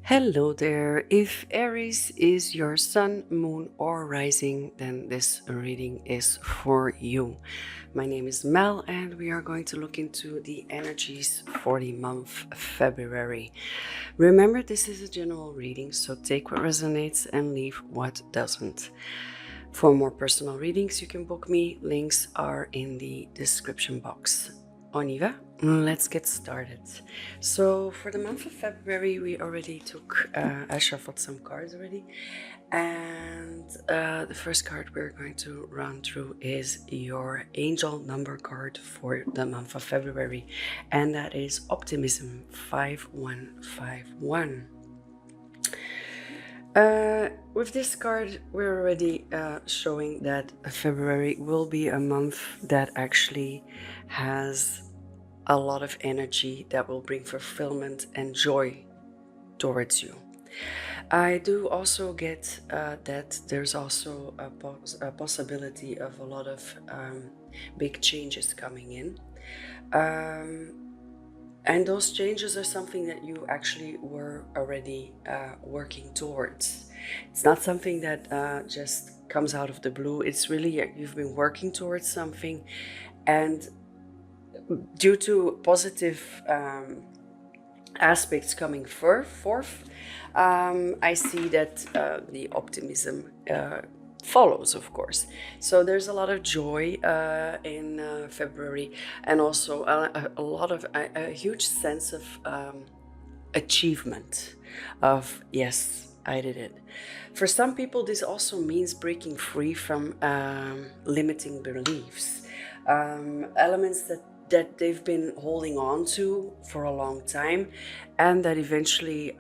Hello there. If Aries is your sun, moon, or rising, then this reading is for you. My name is Mel, and we are going to look into the energies for the month of February. Remember, this is a general reading, so take what resonates and leave what doesn't. For more personal readings, you can book me. Links are in the description box. On y va? Let's get started. So for the month of February, we already took, I shuffled some cards already. And the first card we're going to run through is your angel number card for the month of February. And that is Optimism 5151. With this card, we're already showing that February will be a month that actually has a lot of energy that will bring fulfillment and joy towards you. I do also get that there's also a possibility of a lot of big changes coming in. And those changes are something that you actually were already working towards. It's not something that just comes out of the blue. It's really you've been working towards something, and due to positive aspects coming forth, I see that the optimism follows, of course. So there's a lot of joy in February, and also a lot of a huge sense of achievement of yes, I did it. For some people, this also means breaking free from limiting beliefs, elements that they've been holding on to for a long time, and that eventually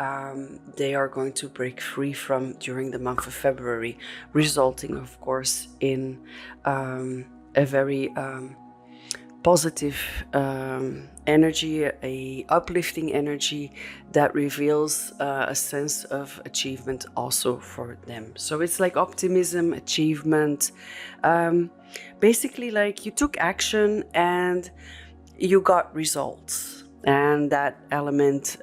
they are going to break free from during the month of February, resulting, of course, in a very positive energy, a uplifting energy that reveals a sense of achievement also for them. So it's like optimism, achievement, basically like you took action and you got results, and that element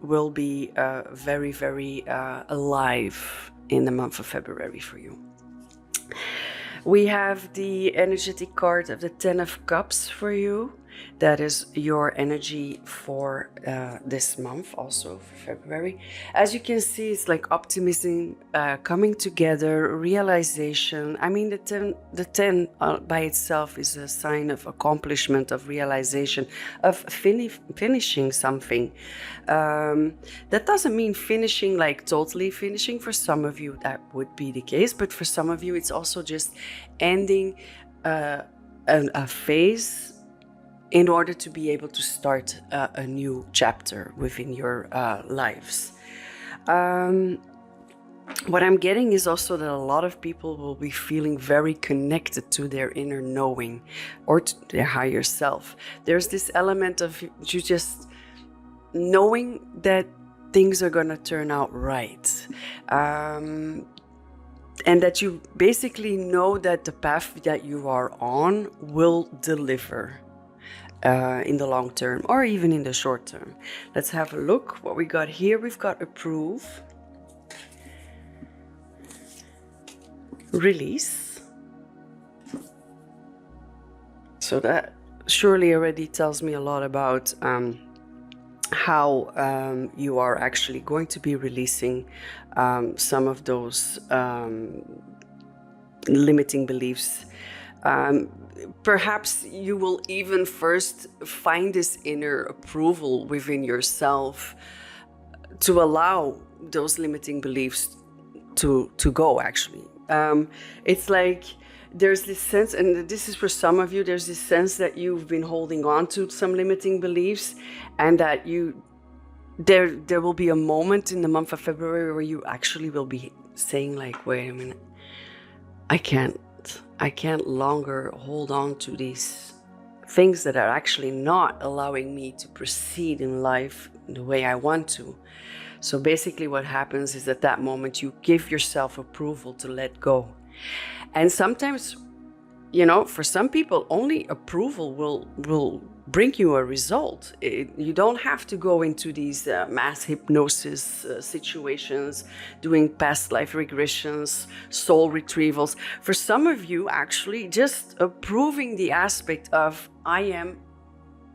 will be very, very alive in the month of February for you. We have the energetic card of the Ten of Cups for you. That is your energy for this month, also for February. As you can see, it's like optimism coming together, realization. I mean, the 10 by itself is a sign of accomplishment, of realization, of finishing something. That doesn't mean finishing, like totally finishing. For some of you, that would be the case, but for some of you, it's also just ending a phase in order to be able to start a new chapter within your lives. What I'm getting is also that a lot of people will be feeling very connected to their inner knowing or to their higher self. There's this element of you just knowing that things are going to turn out right. And that you basically know that the path that you are on will deliver. In the long term or even in the short term. Let's have a look what we got here. We've got approve, release. So that surely already tells me a lot about how you are actually going to be releasing some of those limiting beliefs. Perhaps you will even first find this inner approval within yourself to allow those limiting beliefs to go, actually. It's like there's this sense, and this is for some of you, there's this sense that you've been holding on to some limiting beliefs, and that there will be a moment in the month of February where you actually will be saying like, wait a minute, I can't longer hold on to these things that are actually not allowing me to proceed in life the way I want to. So basically what happens is at that moment you give yourself approval to let go. And sometimes for some people, only approval will bring you a result. You don't have to go into these mass hypnosis situations, doing past life regressions, soul retrievals. For some of you, actually, just approving the aspect of, I am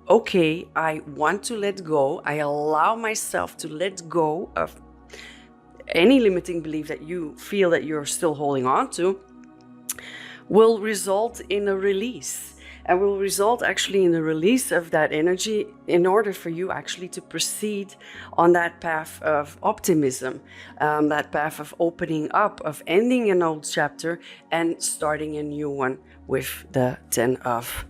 okay, I want to let go, I allow myself to let go of any limiting belief that you feel that you're still holding on to, will result in a release, and will result actually in the release of that energy in order for you actually to proceed on that path of optimism, that path of opening up, of ending an old chapter and starting a new one with the 10 of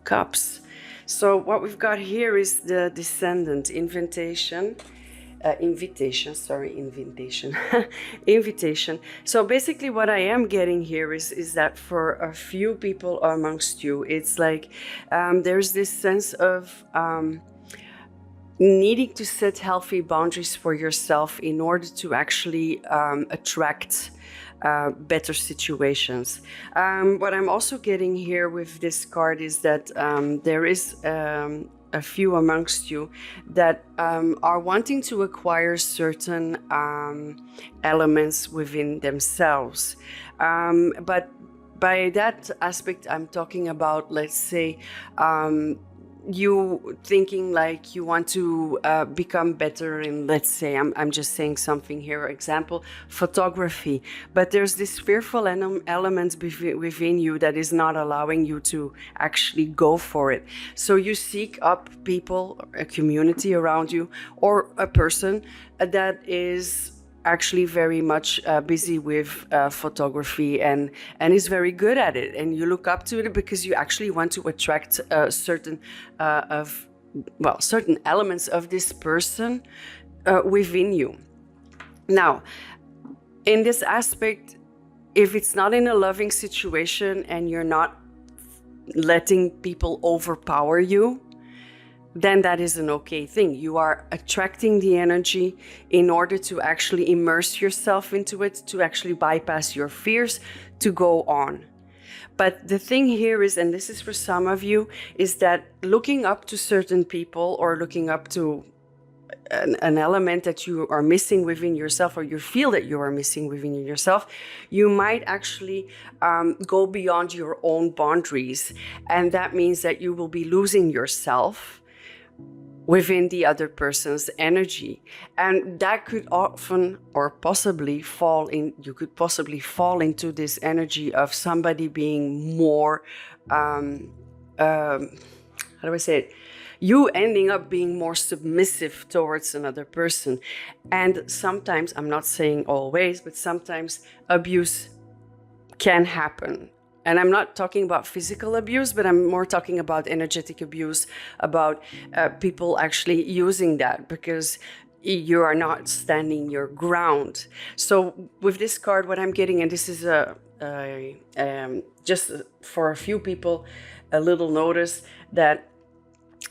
Cups. So what we've got here is the Descendant invitation. Invitation. So basically what I am getting here is that for a few people amongst you, it's like there's this sense of needing to set healthy boundaries for yourself in order to actually attract better situations. What I'm also getting here with this card is that there is a few amongst you that are wanting to acquire certain elements within themselves. But by that aspect, I'm talking about, let's say, you thinking like you want to become better in, let's say, I'm just saying something here, example, photography, but there's this fearful element within you that is not allowing you to actually go for it. So you seek up people, a community around you, or a person that is actually very much busy with photography and is very good at it, and you look up to it because you actually want to attract certain elements of this person within you. Now, in this aspect, if it's not in a loving situation and you're not letting people overpower you, then that is an okay thing. You are attracting the energy in order to actually immerse yourself into it, to actually bypass your fears, to go on. But the thing here is, and this is for some of you, is that looking up to certain people or looking up to an element that you are missing within yourself, or you feel that you are missing within yourself, you might actually go beyond your own boundaries. And that means that you will be losing yourself within the other person's energy, and that could often or possibly you could possibly fall into this energy of somebody being more how do I say it, you ending up being more submissive towards another person. And sometimes, I'm not saying always, but sometimes abuse can happen. And I'm not talking about physical abuse, but I'm more talking about energetic abuse, about people actually using that because you are not standing your ground. So with this card, what I'm getting, and this is just for a few people, a little notice that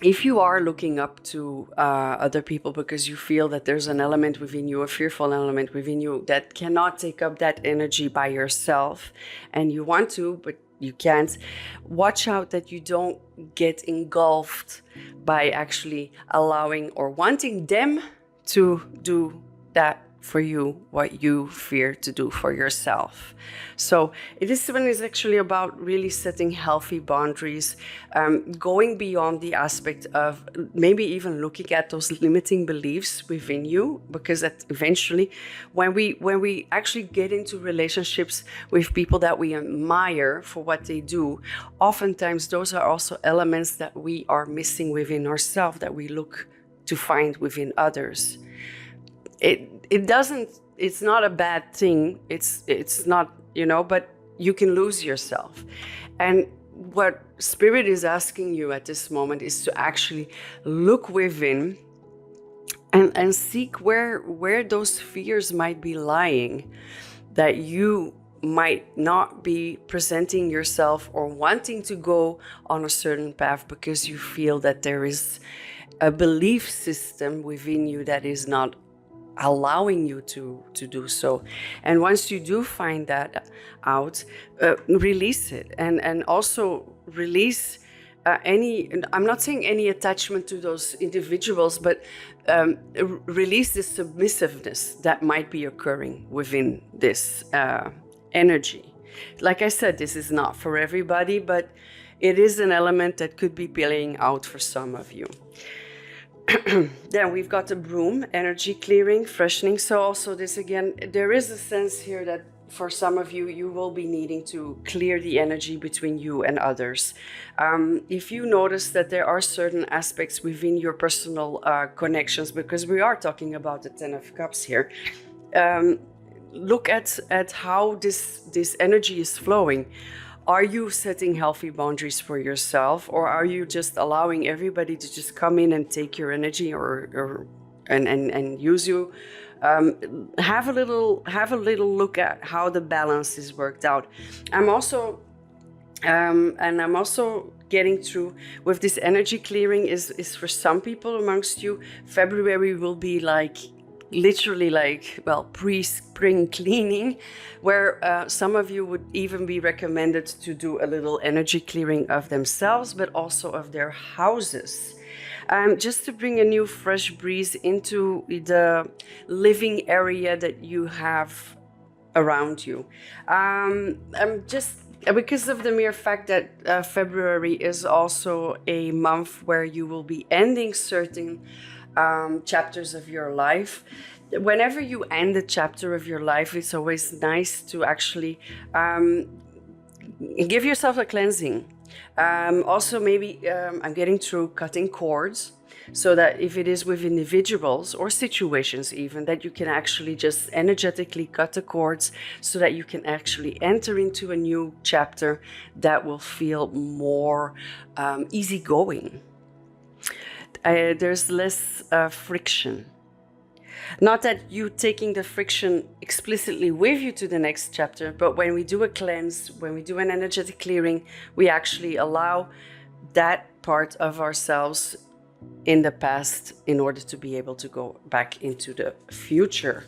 if you are looking up to other people because you feel that there's an element within you, a fearful element within you that cannot take up that energy by yourself, and you want to, but you can't, watch out that you don't get engulfed by actually allowing or wanting them to do that for you, what you fear to do for yourself. So this one is actually about really setting healthy boundaries, going beyond the aspect of maybe even looking at those limiting beliefs within you, because eventually when we actually get into relationships with people that we admire for what they do, oftentimes those are also elements that we are missing within ourselves, that we look to find within others. It's not a bad thing. It's not, but you can lose yourself. And what Spirit is asking you at this moment is to actually look within and seek where those fears might be lying, that you might not be presenting yourself or wanting to go on a certain path because you feel that there is a belief system within you that is not allowing you to do so. And once you do find that out, release it, and also release any, I'm not saying any attachment to those individuals, but release the submissiveness that might be occurring within this energy. Like I said, this is not for everybody, but it is an element that could be playing out for some of you. Then we've got the broom, energy clearing, freshening. So also this again, there is a sense here that for some of you, you will be needing to clear the energy between you and others. If you notice that there are certain aspects within your personal connections, because we are talking about the Ten of Cups here, look at how this energy is flowing. Are you setting healthy boundaries for yourself, or are you just allowing everybody to just come in and take your energy and use you? Have a little look at how the balance is worked out. I'm also getting through with this energy clearing is for some people amongst you, February will be like literally like, well, pre-spring cleaning, where some of you would even be recommended to do a little energy clearing of themselves, but also of their houses. Just to bring a new fresh breeze into the living area that you have around you. I'm just, because of the mere fact that February is also a month where you will be ending certain chapters of your life. Whenever you end a chapter of your life, it's always nice to actually give yourself a cleansing. Also, maybe I'm getting through cutting cords, so that if it is with individuals or situations even, that you can actually just energetically cut the cords so that you can actually enter into a new chapter that will feel more easygoing. There's less friction. Not that you taking the friction explicitly with you to the next chapter, but when we do a cleanse, when we do an energetic clearing, we actually allow that part of ourselves in the past in order to be able to go back into the future.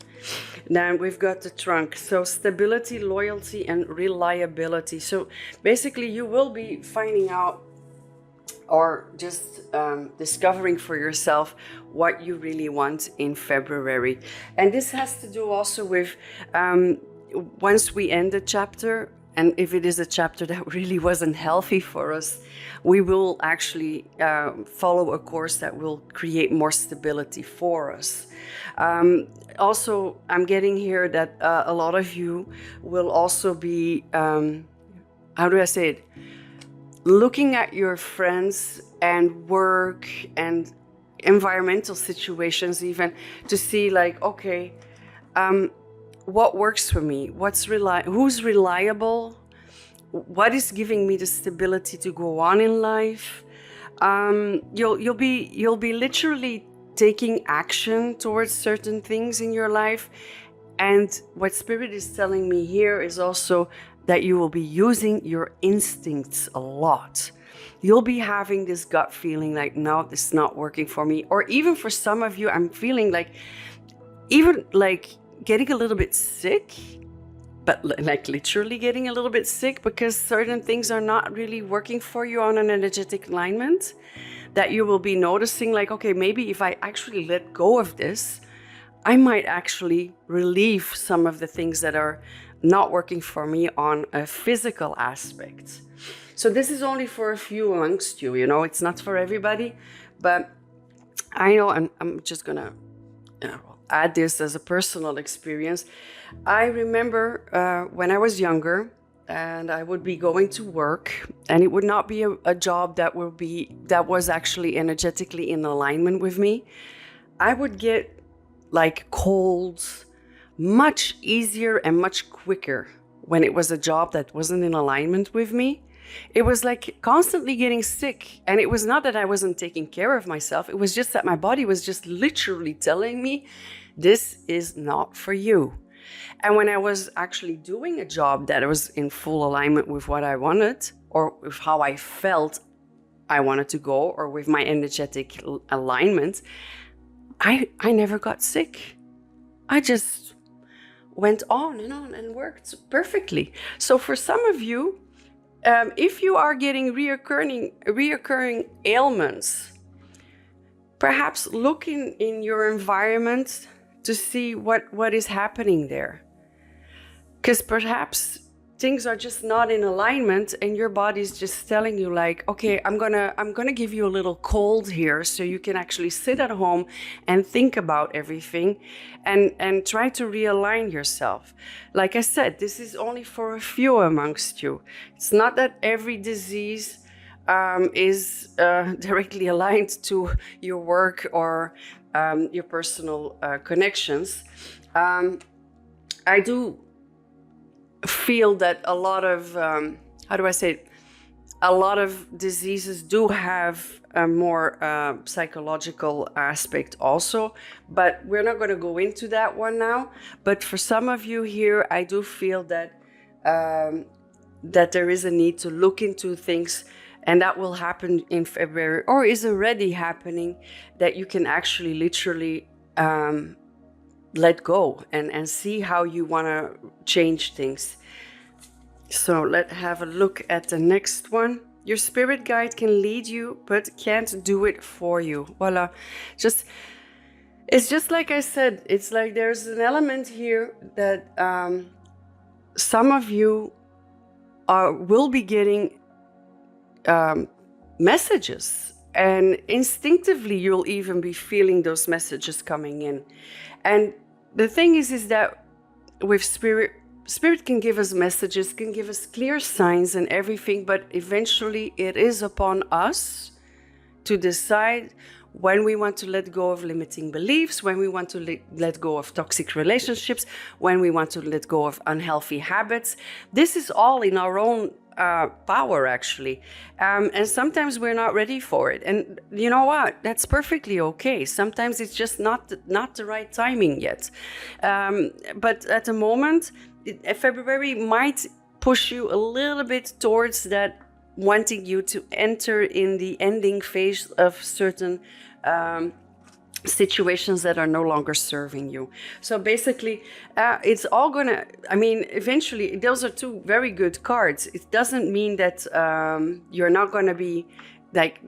Then we've got the trunk. So stability, loyalty, and reliability. So basically you will be finding out or just discovering for yourself what you really want in February. And this has to do also with once we end the chapter, and if it is a chapter that really wasn't healthy for us, we will actually follow a course that will create more stability for us. Also, I'm getting here that a lot of you will also be, how do I say it? Looking at your friends and work and environmental situations even to see like, okay, what works for me? Who's reliable? What is giving me the stability to go on in life? You'll be literally taking action towards certain things in your life. And what Spirit is telling me here is also that you will be using your instincts a lot. You'll be having this gut feeling like, no, this is not working for me. Or even for some of you, I'm feeling like, even like getting a little bit sick, but like literally getting a little bit sick because certain things are not really working for you on an energetic alignment, that you will be noticing like, okay, maybe if I actually let go of this, I might actually relieve some of the things that are not working for me on a physical aspect. So this is only for a few amongst you, you know, it's not for everybody, but I know I'm just gonna add this as a personal experience. I remember when I was younger and I would be going to work, and it would not be a job that was actually energetically in alignment with me. I would get like colds much easier and much quicker when it was a job that wasn't in alignment with me. It was like constantly getting sick. And it was not that I wasn't taking care of myself. It was just that my body was just literally telling me, this is not for you. And when I was actually doing a job that was in full alignment with what I wanted, or with how I felt I wanted to go, or with my energetic alignment, I never got sick. I just went on and worked perfectly. So for some of you, if you are getting reoccurring ailments, perhaps look in your environment to see what is happening there. Because perhaps things are just not in alignment and your body's just telling you like, okay, I'm gonna give you a little cold here so you can actually sit at home and think about everything and try to realign yourself. Like I said, this is only for a few amongst you. It's not that every disease is directly aligned to your work or your personal connections. I do feel that a lot of a lot of diseases do have a more psychological aspect also, but we're not going to go into that one now. But for some of you here, I do feel that that there is a need to look into things, and that will happen in February, or is already happening, that you can actually literally let go and see how you want to change things. So let's have a look at the next one. Your spirit guide can lead you, but can't do it for you. Voila. It's just like I said, it's like there's an element here that some of you will be getting messages, and instinctively you'll even be feeling those messages coming in. And the thing is that with spirit can give us messages, can give us clear signs and everything, but eventually it is upon us to decide when we want to let go of limiting beliefs, when we want to let go of toxic relationships, when we want to let go of unhealthy habits. This is all in our own power, actually. And sometimes we're not ready for it. And you know what? That's perfectly okay. Sometimes it's just not the right timing yet. But at the moment, February might push you a little bit towards that, wanting you to enter in the ending phase of certain situations that are no longer serving you. So basically, it's all gonna, eventually, those are two very good cards. It doesn't mean that you're not gonna be like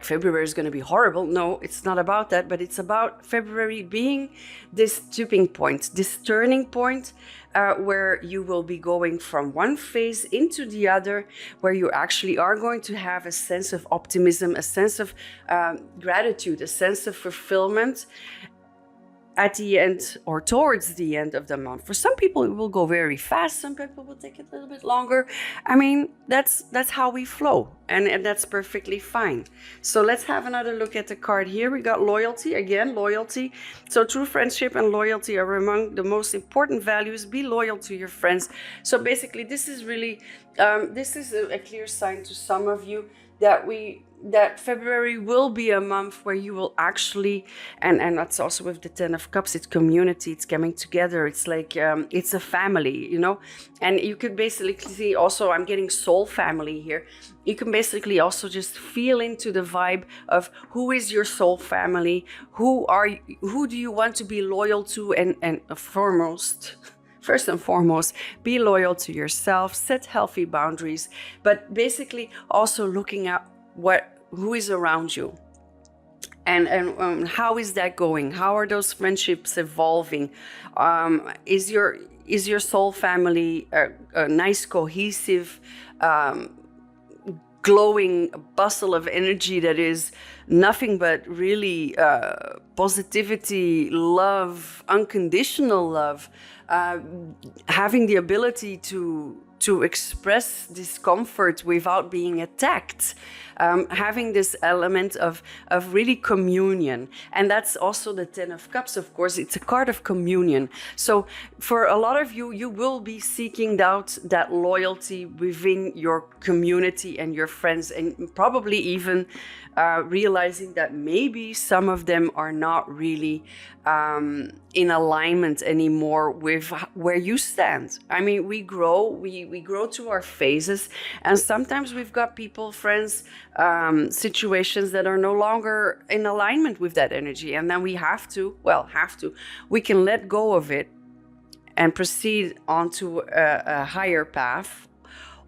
February is going to be horrible. No, it's not about that, but it's about February being this tipping point, this turning point, where you will be going from one phase into the other, where you actually are going to have a sense of optimism, a sense of gratitude, a sense of fulfillment at the end or towards the end of the month. For some people, it will go very fast. Some people will take it a little bit longer. That's how we flow, and that's perfectly fine. So let's have another look at the card here. We got loyalty. Again, loyalty. So true friendship and loyalty are among the most important values. Be loyal to your friends. So basically, this is really, this is a clear sign to some of you that February will be a month where you will actually, and that's also with the 10 of Cups, it's community, it's coming together, it's like, it's a family, you know? And you could basically see also, I'm getting soul family here. You can basically also just feel into the vibe of who is your soul family, who do you want to be loyal to, and First and foremost, be loyal to yourself, set healthy boundaries, but basically also looking at who is around you, and how is that going? How are those friendships evolving? Is your soul family a nice, cohesive, glowing bustle of energy that is nothing but really positivity, love, unconditional love, having the ability to express discomfort without being attacked, having this element of really communion. And that's also the 10 of Cups, of course. It's a card of communion. So for a lot of you, you will be seeking out that loyalty within your community and your friends, and probably even realizing that maybe some of them are not really in alignment anymore with where you stand. I mean, we grow, we we grow through our phases, and sometimes we've got people, friends, situations that are no longer in alignment with that energy, and then we we can let go of it and proceed onto a higher path,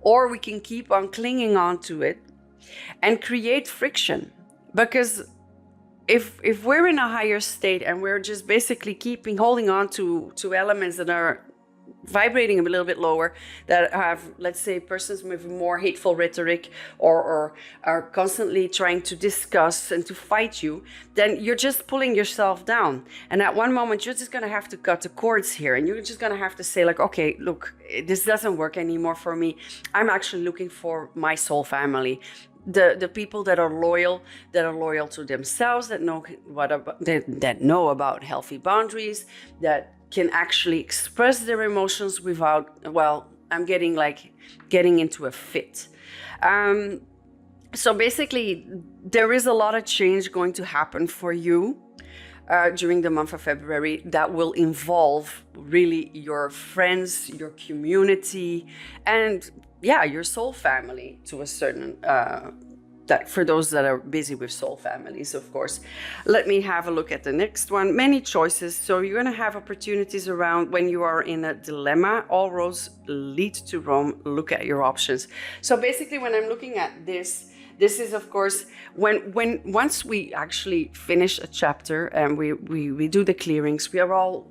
or we can keep on clinging on to it and create friction. Because if we're in a higher state and we're just basically holding on to elements that are vibrating a little bit lower, that have, let's say, persons with more hateful rhetoric, or are constantly trying to discuss and to fight you, then you're just pulling yourself down. And at one moment, you're just going to have to cut the cords here, and you're just going to have to say, like, okay, look, this doesn't work anymore for me. I'm actually looking for my soul family. The people that are loyal to themselves, that know about healthy boundaries, that can actually express their emotions without, well, I'm getting into a fit. So basically, there is a lot of change going to happen for you during the month of February that will involve really your friends, your community, and your soul family to a certain that for those that are busy with soul families, of course. Let me have a look at the next one. Many choices. So you're going to have opportunities around when you are in a dilemma. All roads lead to Rome. Look at your options. So basically, when I'm looking at this is, of course, once we actually finish a chapter and we do the clearings, we are all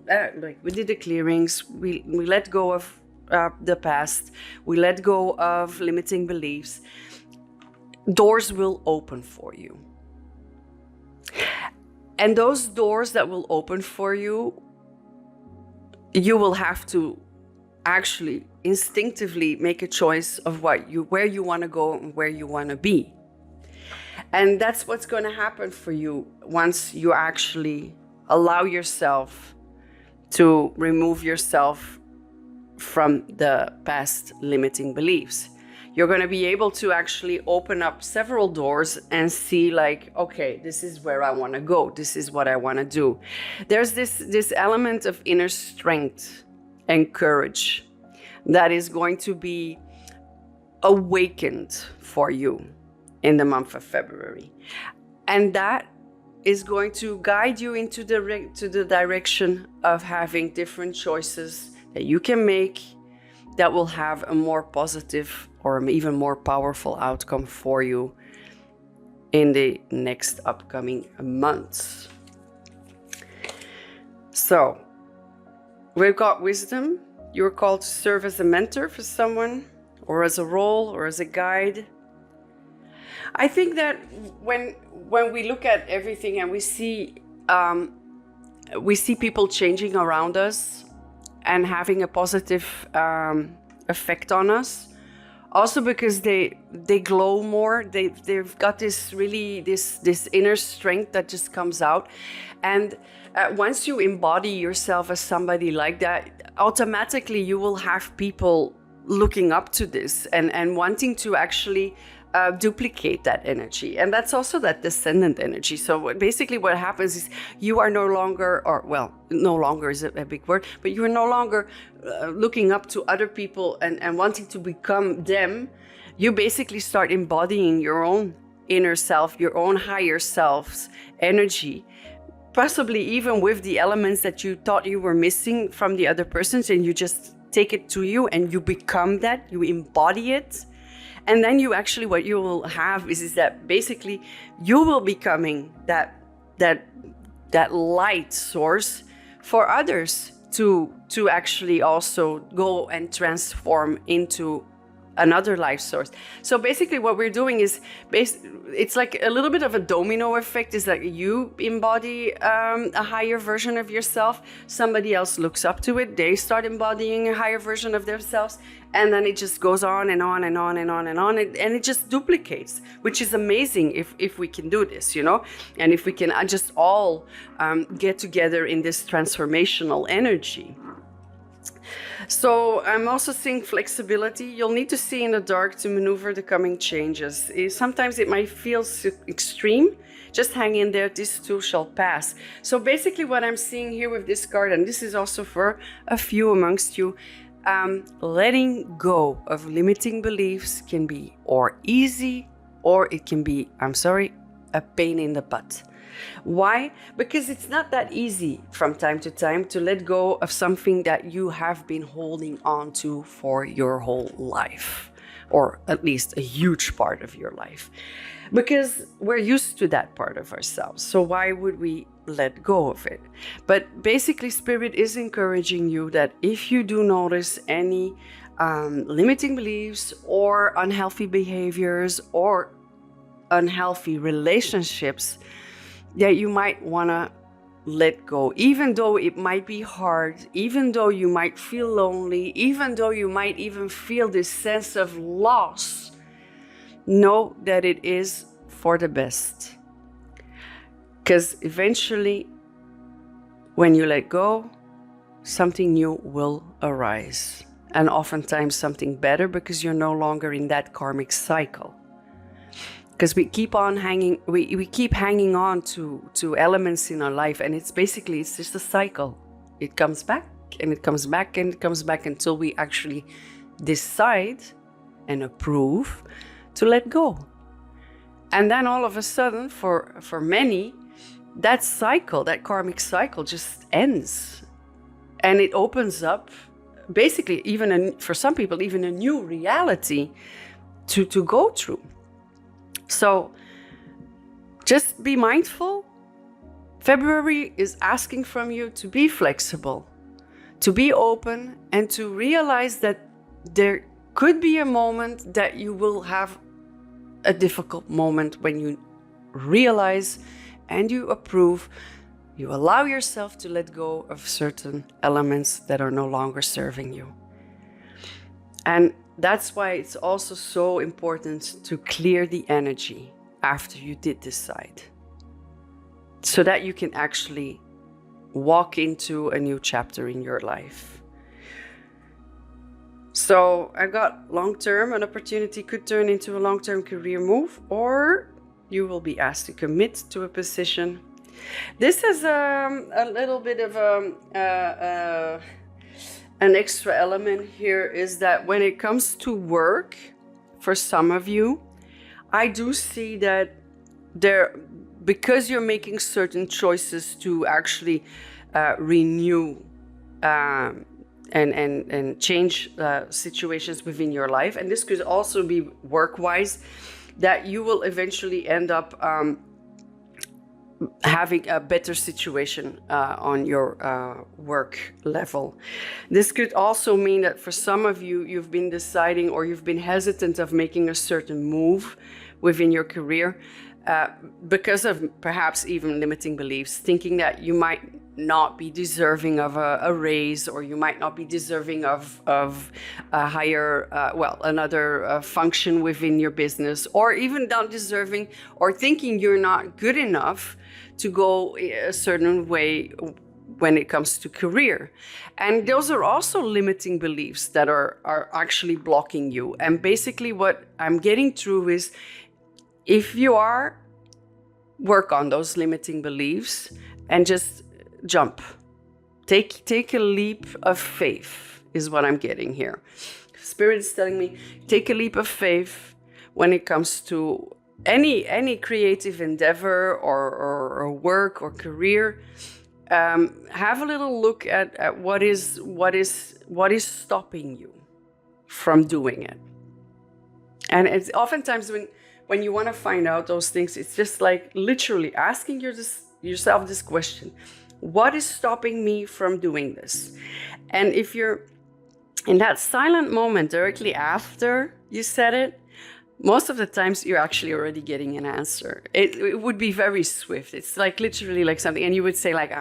we did the clearings, we let go of the past, we let go of limiting beliefs. Doors will open for you. And those doors that will open for you, you will have to actually instinctively make a choice of where you want to go and where you want to be. And that's what's going to happen for you once you actually allow yourself to remove yourself from the past limiting beliefs. You're going to be able to actually open up several doors and see, like, okay, this is where I want to go. This is what I want to do. There's this element of inner strength and courage that is going to be awakened for you in the month of February. And that is going to guide you into the direction of having different choices that you can make that will have a more positive or even more powerful outcome for you in the next upcoming months. So, we've got wisdom. You're called to serve as a mentor for someone, or as a role, or as a guide. I think that when we look at everything and we see people changing around us and having a positive effect on us, also because they glow more, they've got this inner strength that just comes out. And once you embody yourself as somebody like that, automatically you will have people looking up to this and wanting to actually duplicate that energy. And that's also that descendant energy. So basically what happens is you are no longer, no longer is a big word, but you are no longer looking up to other people and wanting to become them. You basically start embodying your own inner self, your own higher self's energy, possibly even with the elements that you thought you were missing from the other persons, and you just take it to you and you become that, you embody it. And then you actually, what you will have is that basically you will becoming that light source for others to actually also go and transform into another life source. So basically what we're doing is it's like a little bit of a domino effect. Is that you embody a higher version of yourself, somebody else looks up to it, they start embodying a higher version of themselves, and then it just goes on and on and on and on and on, and it just duplicates, which is amazing if we can do this, and if we can just all get together in this transformational energy. So I'm also seeing flexibility. You'll need to see in the dark to maneuver the coming changes. Sometimes it might feel extreme. Just hang in there, this too shall pass. So basically what I'm seeing here with this card, and this is also for a few amongst you, letting go of limiting beliefs can be or easy, or it can be, a pain in the butt. Why? Because it's not that easy from time to time to let go of something that you have been holding on to for your whole life, or at least a huge part of your life, because we're used to that part of ourselves. So why would we let go of it? But basically, Spirit is encouraging you that if you do notice any limiting beliefs or unhealthy behaviors or unhealthy relationships, that you might want to let go, even though it might be hard, even though you might feel lonely, even though you might even feel this sense of loss. Know that it is for the best, because eventually when you let go, something new will arise, and oftentimes something better, because you're no longer in that karmic cycle. Because we keep hanging on to elements in our life, and it's just a cycle. It comes back and it comes back and it comes back until we actually decide and approve to let go. And then all of a sudden, for many, that cycle, that karmic cycle, just ends, and it opens up, basically, for some people, even a new reality to go through. So just be mindful. February is asking from you to be flexible, to be open, and to realize that there could be a moment that you will have a difficult moment when you realize and you approve, you allow yourself to let go of certain elements that are no longer serving you. And that's why it's also so important to clear the energy after you did decide, so that you can actually walk into a new chapter in your life. So I got long-term, an opportunity could turn into a long-term career move, or you will be asked to commit to a position. This is a little bit of an extra element here, is that when it comes to work, for some of you, I do see that because you're making certain choices to actually renew and change situations within your life, and this could also be work-wise, that you will eventually end up having a better situation on your work level. This could also mean that for some of you, you've been deciding, or you've been hesitant of making a certain move within your career because of perhaps even limiting beliefs, thinking that you might not be deserving of a raise, or you might not be deserving of a higher, another function within your business, or even not deserving, or thinking you're not good enough to go a certain way when it comes to career. And those are also limiting beliefs that are actually blocking you. And basically what I'm getting through is, if you work on those limiting beliefs and just jump. Take a leap of faith is what I'm getting here. Spirit is telling me, take a leap of faith when it comes to any creative endeavor or work or career. Have a little look at what is stopping you from doing it. And it's oftentimes when you want to find out those things, it's just like literally asking yourself this question: what is stopping me from doing this? And if you're in that silent moment directly after you said it, most of the times you're actually already getting an answer. It would be very swift. It's like literally like something, and you would say like,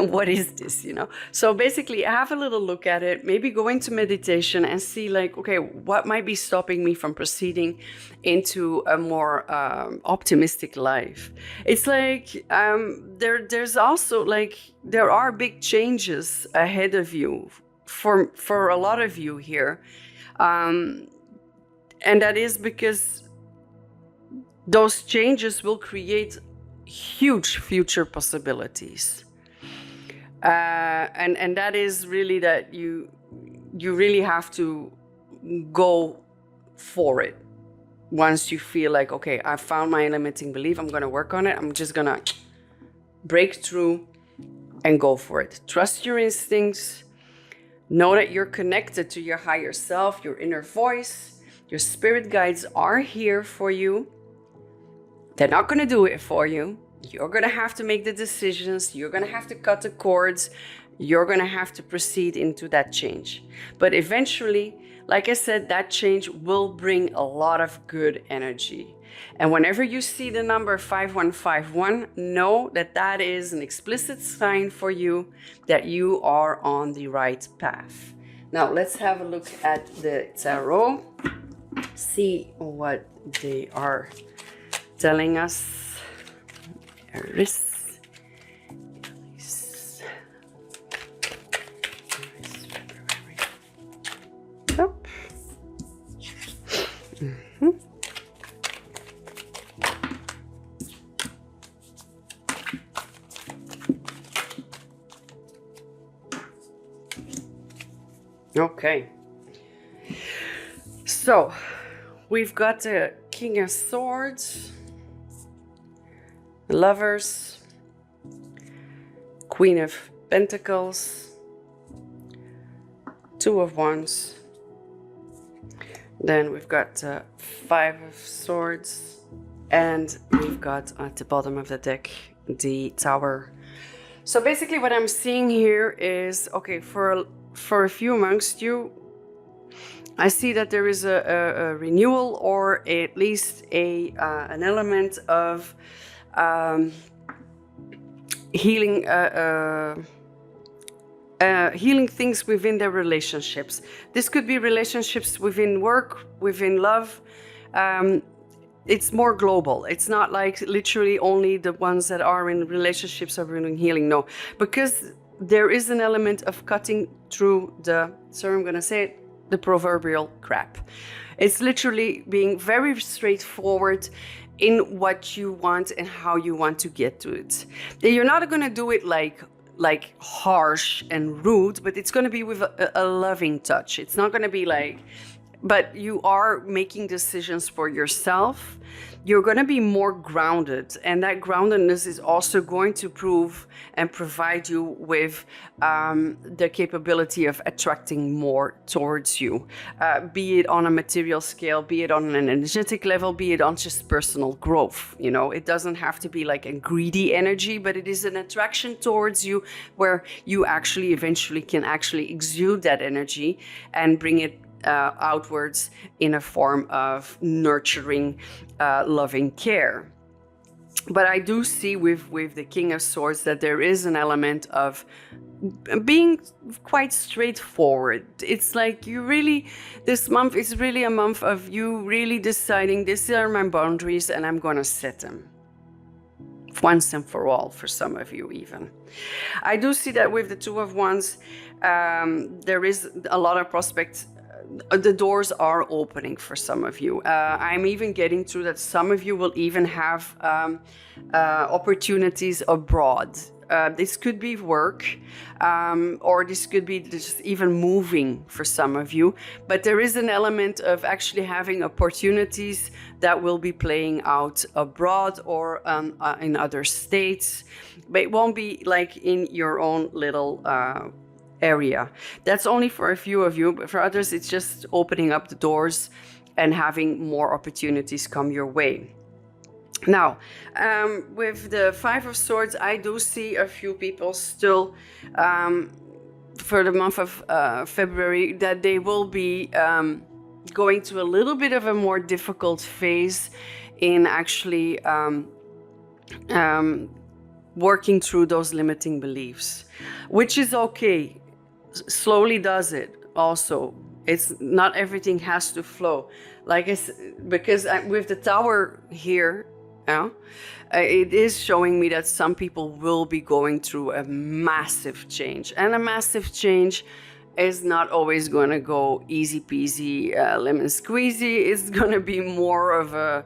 what is this, So basically have a little look at it, maybe go into meditation and see like, okay, what might be stopping me from proceeding into a more optimistic life? It's like there's also like, there are big changes ahead of you for a lot of you here. And that is because those changes will create huge future possibilities. And that is really that you really have to go for it. Once you feel like, okay, I found my limiting belief, I'm going to work on it, I'm just going to break through and go for it. Trust your instincts. Know that you're connected to your higher self, your inner voice. Your spirit guides are here for you. They're not going to do it for you. You're going to have to make the decisions. You're going to have to cut the cords. You're going to have to proceed into that change. But eventually, like I said, that change will bring a lot of good energy. And whenever you see the number 5151, know that that is an explicit sign for you that you are on the right path. Now, let's have a look at the tarot. See what they are telling us. Aries. Oh. Mm-hmm. Okay. So, we've got the King of Swords, Lovers, Queen of Pentacles, Two of Wands. Then we've got Five of Swords, and we've got at the bottom of the deck the Tower. So basically what I'm seeing here is, okay, for a few amongst you, I see that there is a renewal, or at least an element of healing healing things within their relationships. This could be relationships within work, within love. It's more global. It's not like literally only the ones that are in relationships are bringing healing. No, because there is an element of cutting through the, sorry, I'm going to say it, the proverbial crap. It's literally being very straightforward in what you want and how you want to get to it. You're not going to do it like harsh and rude, but it's going to be with a loving touch. It's not going to be like, but you are making decisions for yourself. You're going to be more grounded, and that groundedness is also going to prove and provide you with the capability of attracting more towards you, be it on a material scale, be it on an energetic level, be it on just personal growth. You know, it doesn't have to be like a greedy energy, but it is an attraction towards you where you actually eventually can actually exude that energy and bring it outwards in a form of nurturing, loving care. But I do see with the King of Swords that there is an element of being quite straightforward. It's like you really, this month is really a month of you really deciding, these are my boundaries and I'm going to set them once and for all, for some of you even. I do see that with the Two of Wands, there is a lot of prospects. The doors are opening for some of you. I'm even getting through that some of you will even have opportunities abroad. This could be work, or this could be just even moving for some of you. But there is an element of actually having opportunities that will be playing out abroad or in other states. But it won't be like in your own little area. That's only for a few of you, but for others it's just opening up the doors and having more opportunities come your way. Now, with the Five of Swords, I do see a few people still for the month of February that they will be going to a little bit of a more difficult phase in actually working through those limiting beliefs, which is okay. Slowly does it also. It's not everything has to flow. Like I said, because with the Tower here, it is showing me that some people will be going through a massive change. And a massive change is not always going to go easy peasy, lemon squeezy. It's going to be more of a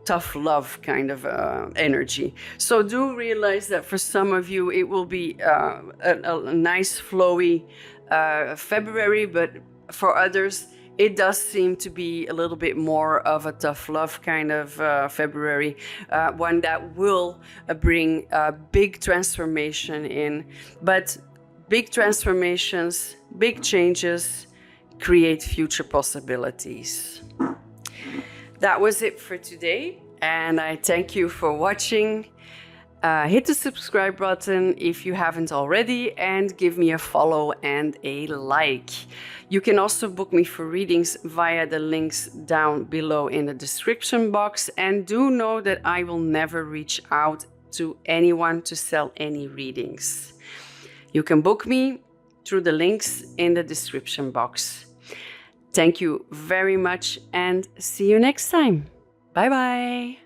tough love kind of energy. So do realize that for some of you, it will be a nice flowy February, but for others, it does seem to be a little bit more of a tough love kind of February, one that will bring a big transformation in. But big transformations, big changes create future possibilities. That was it for today, and I thank you for watching. Hit the subscribe button if you haven't already, and give me a follow and a like. You can also book me for readings via the links down below in the description box, and do know that I will never reach out to anyone to sell any readings. You can book me through the links in the description box. Thank you very much, and see you next time. Bye bye.